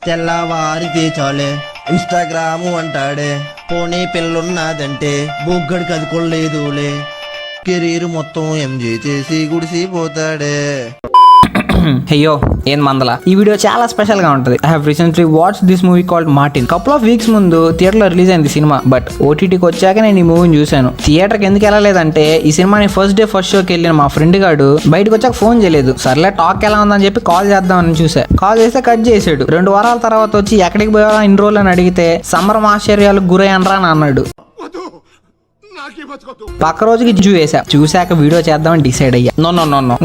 తెల్లవారితే చాలే ఇన్స్టాగ్రాము అంటాడే, పోనీ పిల్లున్నదంటే బొగ్గడికి అది కొల్లేదులే, కెరీర్ మొత్తం ఎంజాయ్ చేసి గుడిసిపోతాడే. అయ్యో ఏం మందల ఈ వీడియో చాలా స్పెషల్ గా ఉంటది. I have recently watch this movie called Martin. Couple of weeks ముందు థియేటర్ లో రిలీజ్ అయింది సినిమా. బట్ ఓటీటీకి వచ్చాక నేను ఈ మూవీని చూశాను. థియేటర్ కి ఎందుకు వెళ్ళలేదంటే ఈ సినిమాని ఫస్ట్ డే ఫస్ట్ షోకి వెళ్ళిన మా ఫ్రెండ్ గాడు బయటకు వచ్చాక ఫోన్ చేయలేదు. సర్లే టాక్ ఎలా ఉందని చెప్పి కాల్ చేద్దామని చూసా. కాల్ చేస్తే కట్ చేసాడు. 2 వారాల తర్వాత వచ్చి ఎక్కడికి పోయావా ఇన్ని రోజులు అని అడిగితే సంబరం ఆశ్చర్యాలకు గురయ్యనరా అని అన్నాడు. పక్క రోజుకి చూసాక వీడియో చేద్దామని డిసైడ్ అయ్యా.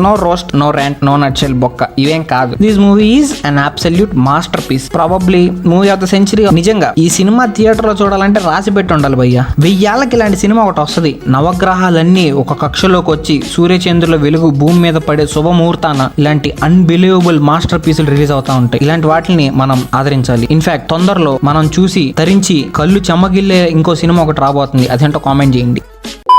No roast, no rant, no nutshell బొక్క ఇవేం కాదు. This movie is an absolute masterpiece, probably movie of the century. నిజంగా ఈ సినిమా థియేటర్ లో చూడాలంటే రాసి పెట్టి ఉండాలి భయ్యా. 1000 ఏళ్ళకి ఇలాంటి సినిమా ఒకటి వస్తుంది. నవగ్రహాలన్నీ ఒక కక్షలోకి వచ్చి సూర్యచంద్రుల వెలుగు భూమి మీద పడే శుభముహూర్తాన ఇలాంటి అన్బిలీవబుల్ మాస్టర్ పీసులు రిలీజ్ అవుతా ఉంటాయి. ఇలాంటి వాటిని మనం ఆదరించాలి. ఇన్ఫాక్ట్ తొందరలో మనం చూసి తరించి కళ్ళు చెమ్మగిల్లే ఇంకో సినిమా ఒకటి రాబోతుంది. అదేంటో కామెంట్ చేయండి.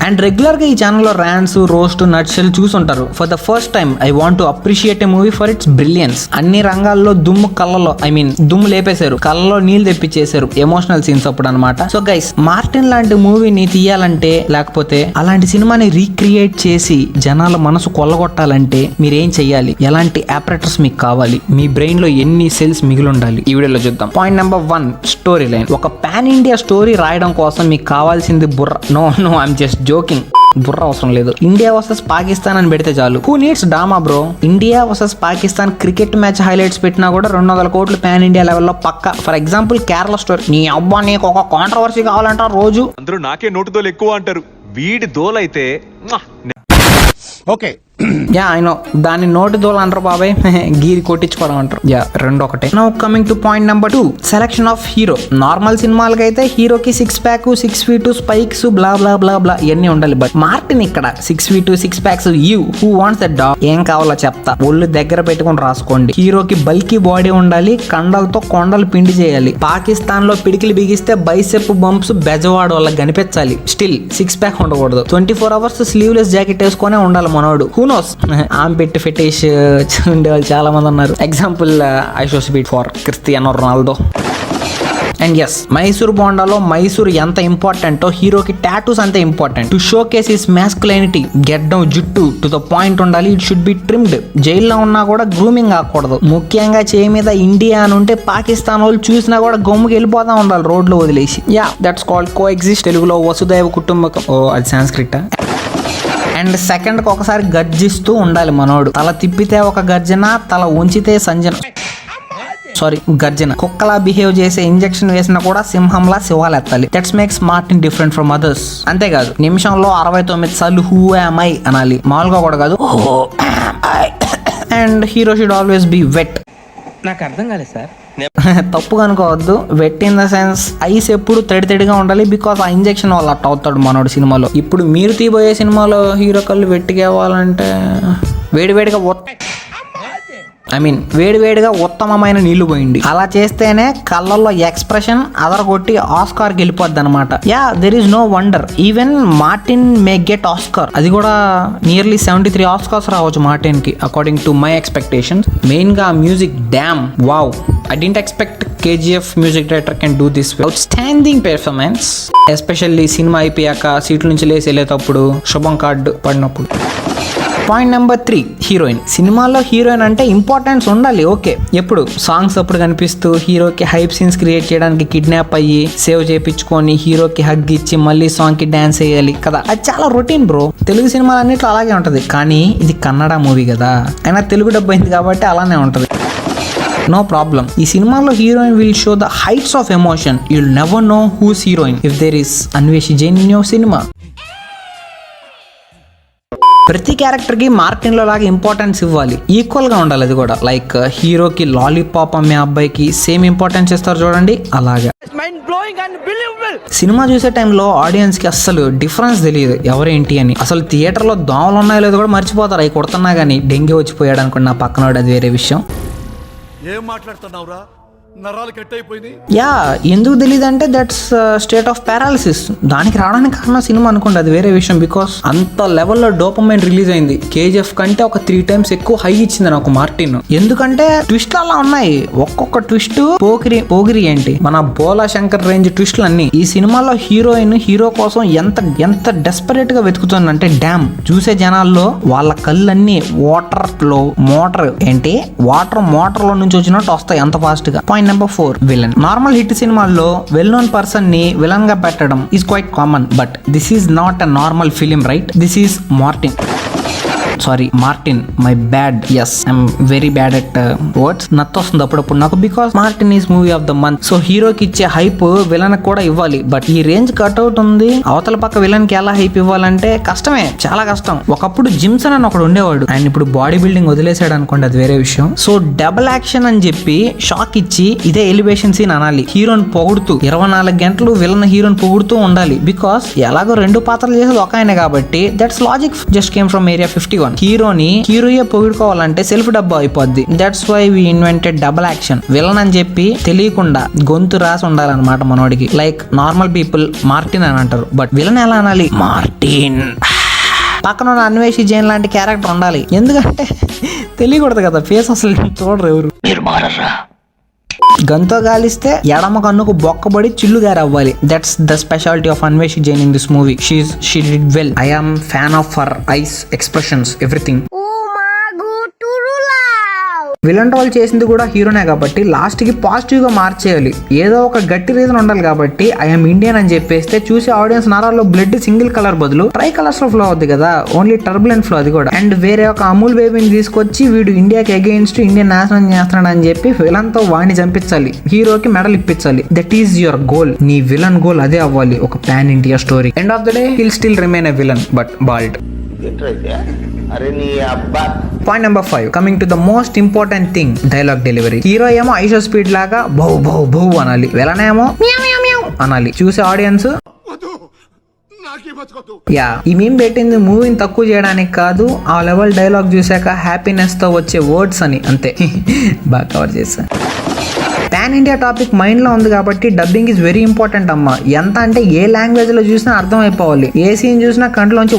అండ్ రెగ్యులర్ గా ఈ ఛానల్లో ర్యాండ్స్, రోస్ట్, నట్షెల్ చూసుంటారు. For the first time I want to appreciate A movie for it's brilliance. అన్ని రంగాల్లో దుమ్ము లేపేశారు, కళ్ళలో నీళ్ళు తెప్పించేశారు ఎమోషనల్ సీన్స్ అప్పుడు అనమాట. సో గైస్, మార్టిన్ లాంటి మూవీని తీయాలంటే, లేకపోతే అలాంటి సినిమాని రీక్రియేట్ చేసి జనాల మనసు కొల్లగొట్టాలంటే మీరేం చెయ్యాలి? ఎలాంటి ఆపరేటర్స్ మీకు కావాలి? మీ బ్రెయిన్ లో ఎన్ని సెల్స్ మిగిలి ఉండాలి? ఈ వీడియోలో చూద్దాం. Point number 1, story line. ఒక పాన్ ఇండియా స్టోరీ రాయడం కోసం మీకు కావాల్సింది బుర్ర. No I'm just joking. బుర్ర అవసరం లేదు. ఇండియా వర్సెస్ పాకిస్తాన్ అని పెడితే చాలు. Who needs drama bro? India versus Pakistan cricket match highlights పెట్టినా కూడా 200 కోట్లు పాన్ ఇండియా లెవెల్లో పక్క. For example Kerala story. నీ అబ్బా నీకు ఒక కాంట్రవర్సీ కావాలంటారు రోజు. అందరూ నాకే నోటుదోలు ఎక్కువ అంటారు. వీడి దోలైతే ఓకే యా ఐ నో, దాన్ని నోటి దోలు అంటారు బాబాయ్, గీరి కొట్టించుకోవడం అంటారు. యా రెండు ఒకటే. Now coming to point number 2, selection of hero. Normal సినిమాలకైతే హీరోకి 6 pack, 6 feet spikes, blah blah blah blah ఇవన్నీ ఉండాలి. బట్ మార్టిన్ ఇక్కడ 6 feet 6 packs. You who wants that dog? ఏం కావాలో చెప్తా, ఒళ్ళు దగ్గర పెట్టుకుని రాసుకోండి. హీరోకి బల్కీ బాడీ ఉండాలి, కండలతో కొండలు పిండి చేయాలి. పాకిస్తాన్ లో పిడికిలు బిగిస్తే బైసెప్ బంప్స్ బెజవాడ వాళ్ళకి కనిపించాలి. స్టిల్ 6 pack ఉండకూడదు. 24 hours స్లీవ్లెస్ జాకెట్ వేసుకునే ఉండాలి మనోడు. హూ నోస్, ఆమె పెట్టి ఫెటిష్ ఉండేవాళ్ళు చాలా మంది ఉన్నారు. Example I show speed for Cristiano Ronaldo. And yes, Mysore బోండాలో మైసూర్ ఎంత ఇంపార్టెంటో హీరోకి టాటూస్ అంతే important. To showcase his masculinity, గెడ్డం జుట్టు టు ద పాయింట్ ఉండాలి. It should be trimmed. జైల్లో ఉన్నా కూడా గ్రూమింగ్ ఆకూడదు. ముఖ్యంగా చేయి మీద ఇండియా అని ఉంటే పాకిస్తాన్ వాళ్ళు చూసినా కూడా గమ్ముకి వెళ్ళిపోతా ఉండాలి రోడ్లో వదిలేసి. Yeah that's called co exist. తెలుగులో వసుదైవ కుటుంబకం. ఓ అది సాంస్క్రిట్. అండ్ సెకండ్కి ఒకసారి గర్జిస్తూ ఉండాలి మనోడు. తల తిప్పితే ఒక గర్జన, తల ఉంచితే గర్జన. కుక్కలా బిహేవ్ చేసే ఇంజెక్షన్ వేసినా కూడా సింహంలా శివాలు ఎత్తాలి. That's makes Martin different from others. అంతేకాదు నిమిషంలో 69 సార్లు హూ యామ్ ఐ అనాలి. మామూలుగా కూడా కాదు. And hero should always be wet. నాకు అర్థం కాలేదు సార్. తప్పుగా అనుకోవద్దు. Wet in the sense eyes ఎప్పుడు తడితడిగా ఉండాలి. బికాస్ ఆ ఇంజెక్షన్ వల్ల అట్ట అవుతాడు మనోడు సినిమాలో. ఇప్పుడు మీరు తీయబోయే సినిమాలో హీరో కళ్ళు వెట్టిగా అవ్వాలంటే వేడివేడిగా వేడివేడిగా ఉత్తమమైన నీళ్లు పోయింది. అలా చేస్తేనే కళ్ళల్లో ఎక్స్ప్రెషన్ అదరగొట్టి ఆస్కార్కి వెళ్ళిపోద్ది అనమాట. Yeah there is no wonder even Martin may get Oscar. అది కూడా నియర్లీ 73 ఆస్కార్స్ రావచ్చు మార్టిన్ కి according to my expectations. Main గా music damn wow. I didn't expect KGF music director can do this well. Outstanding performance, especially cinema అయిపోయాక సీట్ల నుంచి లేసి వెళ్ళేటప్పుడు, శుభం కార్డు పడినప్పుడు. Point number 3, heroine. సినిమాలో హీరోయిన్ అంటే ఇంపార్టెన్స్ ఉండాలి. ఓకే, ఎప్పుడు సాంగ్స్ అప్పుడు కనిపిస్తూ హీరోకి హైప్ సీన్స్ క్రియేట్ చేయడానికి కిడ్నాప్ అయ్యి సేవ్ చేయించుకొని హీరోకి హగ్ ఇచ్చి మళ్ళీ సాంగ్ కి డాన్స్ వేయాలి కదా. అది చాలా రొటీన్ బ్రో. తెలుగు సినిమాలు అన్నిట్లో అలాగే ఉంటది. కానీ ఇది కన్నడ మూవీ కదా, అయినా తెలుగు డబ్బు అయింది కాబట్టి అలానే ఉంటది. No problem. ఈ సినిమాలో heroine will show the heights of emotion. You'll never know whose heroine if there is Anveshi Jain in your cinema. ప్రతి క్యారెక్టర్ కి మార్టిన్ లో లాగా ఇంపార్టెన్స్ ఇవ్వాలి. ఈక్వల్ గా ఉండాలి. అది కూడా లైక్ హీరోకి లాలీపాప్ అమ్మే అబ్బాయికి సేమ్ ఇంపార్టెన్స్ ఇస్తారు చూడండి, అలాగా. సినిమా చూసే టైంలో ఆడియన్స్ కి అస్సలు డిఫరెన్స్ తెలియదు ఎవరేంటి అని. అసలు థియేటర్ లో దోమలు ఉన్నాయో లేదో కూడా మర్చిపోతారు. అవి కొడుతున్నా గానీ డెంగ్యూ వచ్చిపోయాడు అనుకోండి నా పక్కన, అది వేరే విషయం. ఏం మాట్లాడుతున్నావురా? నరాలు కట్ అయిపోయింది. యా ఎందుకు తెలియదు అంటే దట్స్ స్టేట్ ఆఫ్ పారాలిసిస్. దానికి రావడానికి కారణం సినిమా అనుకోండి, అది వేరే విషయం. బికాస్ అంత లెవెల్లో డోపమైన్ రిలీజ్ అయింది. KGF కంటే ఒక 3 times ఎక్కువ హై ఇచ్చింది నాకు మార్టిన్. ఎందుకంటే ట్విస్ట్లు అలా ఉన్నాయి. ఒక్కొక్క ట్విస్ట్ పోగిరి ఏంటి మన బోలా శంకర్ రేంజ్ ట్విస్ట్లు అన్ని. ఈ సినిమాలో హీరోయిన్ హీరో కోసం ఎంత డెస్పరేట్ గా వెతుకుతుందంటే డ్యామ్ చూసే జనాల్లో వాళ్ళ కళ్ళన్నీ మోటార్ లో నుంచి వచ్చినట్టు వస్తాయి అంత ఫాస్ట్ గా. Point number 4, villain. Normal hit సినిమాల్లో వెల్ నోన్ పర్సన్ ని విలన్ గా పెట్టడం is quite common, but this is not a normal film, right? This is Martin. My bad. Yes, I'm very bad at words. నత్తొస్తుంది అప్పుడప్పుడు నాకు, because Martin is movie of the month. So హీరోకి ఇచ్చే hype villain కూడా ఇవ్వాలి, but ఈ range cutout ఉంది. అవతల పక్క విలన్ కి ఎలా హైప్ ఇవ్వాలంటే కష్టమే, చాలా కష్టం. ఒకప్పుడు జిమ్సన్ అని ఒకడు ఉండేవాడు, ఆయన ఇప్పుడు బాడీ బిల్డింగ్ వదిలేసాడు అనుకోండి, అది వేరే విషయం. సో డబుల్ యాక్షన్ అని చెప్పి షాక్ ఇచ్చి ఇదే ఎలివేషన్ సీన్ అనాలి. హీరోని పొగుడుతూ 24 గంటలు విలన్ హీరోని పొగుడుతూ ఉండాలి. బికాస్ ఎలాగో 2 పాత్రలు చేసేది ఒక ఆయన కాబట్టి that's logic just came from area 51. హీరోయే పొగుడుకోవాలంటే సెల్ఫ్ డబ్బా అయిపోద్ది. That's why we invented double action. Villain అని చెప్పి తెలియకుండా గొంతు రాసి ఉండాలన్నమాట మనోడికి. లైక్ నార్మల్ పీపుల్ మార్టిన్ అని అంటారు, బట్ విలన్ ఎలా అనాలి? మార్టిన్. పక్కన ఉన్న అన్వేషి జైన్ లాంటి క్యారెక్టర్ ఉండాలి, ఎందుకంటే తెలియకూడదు కదా, ఫేస్ అసలు చూడరు ఎవరు. గంతో గాలిస్తే ఎడమ కన్నుకు బొక్కబడి చిల్లుగారు అవ్వాలి. That's the speciality of Anveshi Jain in this movie. She did well. I am fan of her eyes, expressions, everything. Villain role చేసింది కూడా హీరోనే కాబట్టి లాస్ట్ కి పాజిటివ్ గా మార్చేయాలి. ఏదో ఒక గట్టి రీజన్ ఉండాలి కాబట్టి ఐఎమ్ ఇండియన్ అని చెప్పేస్తే చూసే ఆడియన్స్ నరాల్లో బ్లడ్ సింగిల్ కలర్ బదులు ట్రై కలర్స్ లో ఫ్లో అవుద్ది కదా, ఓన్లీ టర్బులెంట్ ఫ్లో అది కూడా. అండ్ వేరే ఒక అమూల్ బేబీని తీసుకొచ్చి వీడు ఇండియాకి అగెయిన్స్ట్ ఇండియన్ నాశనం చేస్తున్నాడు అని చెప్పి విలన్ తో వాడిని చంపించాలి, హీరోకి మెడల్ ఇప్పించాలి. That is your goal. నీ విలన్ గోల్ అదే అవ్వాలి, ఒక pan India story. End of the day hill still remain a villain, but bald. Point number 5, coming to the most important thing, dialogue delivery. Hero ఏమో I show speed లాగా bow బౌ బౌ అనాలి, villain ఏమో అనాలి. చూసే audience yeah ఈ meme పెట్టింది మూవీని తక్కువ చేయడానికి కాదు, ఆ లెవెల్ డైలాగ్ చూసాక హ్యాపీనెస్ తో వచ్చే వర్డ్స్ అని, అంతే. బాగా కవర్ చేశా. పాన్ ఇండియా టాపిక్ మైండ్ లో ఉంది కాబట్టి డబ్బింగ్ ఇస్ వెరీ ఇంపార్టెంట్ అమ్మా. ఎంత అంటే ఏ లాంగ్వేజ్ లో చూసినా అర్థం అయిపోవాలి, ఏ సీన్ చూసినా కంట్లోంచి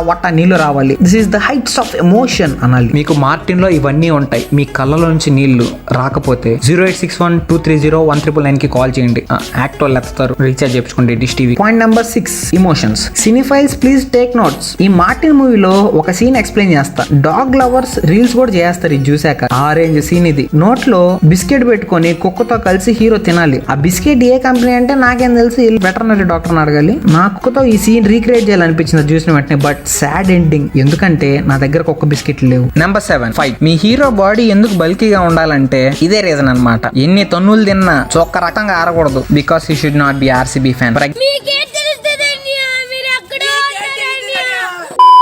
వట్ట నీళ్లు రావాలి. This is the heights of emotion అనాలి. మీకు మార్టిన్ లో ఇవన్నీ ఉంటాయి, మీ కళ్ళలోంచి నీళ్లు రాకపోతే 08612301399 కి కాల్ చేయండి, యాక్ట్ వాళ్ళు ఎత్తారు, రీఛార్జ్ చేయించుకోండి dish TV. Point number 6, emotions. Cinephiles please take notes. ఈ మార్టిన్ మూవీలో ఒక సీన్ ఎక్స్ప్లెయిన్ చేస్తా. డాగ్ లవర్స్ రీల్స్ కూడా చేస్తారు ఇది చూసాక. ఆ రేంజ్ సీన్ ఇది. నోట్ లో బిస్కెట్ పెట్టుకొని కుక్కతో కలిసి హీరో తినాలి. ఆ బిస్కెట్ ఏ కంపెనీ అంటే నాకేం తెలుసు, వెటర్నరీ డాక్టర్ అడగాలి. నా కుక్కతో ఈ సీన్ రీక్రియేట్ చేయాలనిపించింది చూసిన వెంటనే, బట్ సాడ్ ఎండింగ్, ఎందుకంటే నా దగ్గర కుక్క బిస్కెట్లు లేవు. Number 7, fight. మీ హీరో బాడీ ఎందుకు బల్కీగా ఉండాలంటే ఇదే రీజన్ అన్నమాట. ఎన్ని తన్నులు తిన్నా చొక్క రకంగా ఆరకూడదు, because he should not be RCB fan.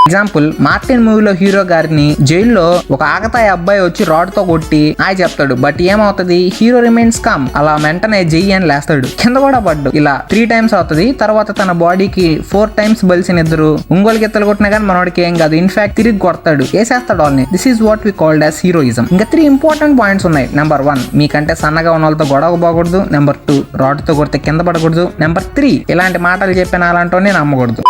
Example, Martin మూవీలో హీరో గారిని జైల్లో ఒక ఆకతాయి అబ్బాయి వచ్చి రాడ్ తో కొట్టి హాయ్ చెప్తాడు, బట్ ఏమవుతుంది, హీరో రిమైన్స్ కామ్. అలా వెంటనే జై అని లేస్తాడు, కింద కూడా పడ్డు. ఇలా 3 times అవుతుంది. తర్వాత తన బాడీకి 4 times బలిసిన ఇద్దరు ఒంగోలుకి ఎత్తలు కొట్టినా కానీ మనోడికి ఏం కాదు, ఇన్ఫాక్ట్ తిరిగి కొడతాడు, వేసేస్తాడు వాళ్ళని. This is what we called as heroism. ఇంకా 3 ఇంపార్టెంట్ పాయింట్స్ ఉన్నాయి. నెంబర్ 1, మీకంటే సన్నగా ఉన్న వాళ్ళతో గొడవ పోకూడదు. నెంబర్ 2, రాడ్ తో కొడితే కింద పడకూడదు. నెంబర్ 3, ఇలాంటి మాటలు చెప్పిన అలాంటి నమ్మకూడదు.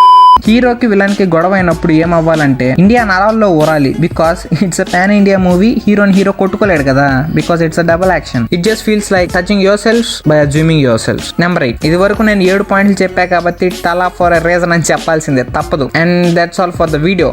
హీరోకి విలన్ కి గొడవ అయినప్పుడు ఏమవ్వాలంటే ఇండియా నరాల్లో ఊరాలి, because it's a pan India movie. Hero కొట్టుకోలేడు కదా, because it's a double action. It just feels like touching your self by assuming your self. Number 8, ఇది వరకు నేను 7 పాయింట్లు చెప్పా కాబట్టి టలా ఫర్ ఎ రీజన్ అని చెప్పాల్సిందే, తప్పదు. And that's all for the video.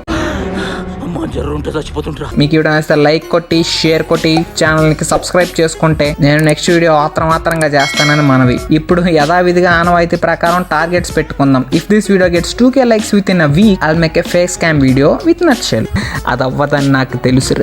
మీకు వీడియో నచ్చితే లైక్ కొట్టి షేర్ కొట్టి ఛానల్ కి సబ్స్క్రైబ్ చేసుకుంటే నేను నెక్స్ట్ వీడియో ఆత్రంగా చేస్తానని మనవి. ఇప్పుడు యథావిధిగా ఆనవాయితీ ప్రకారం టార్గెట్స్ పెట్టుకుందాం. If this video gets 2K likes within a week, I'll make a fake scam video with nutshell. అది అవ్వదని నాకు తెలుసు.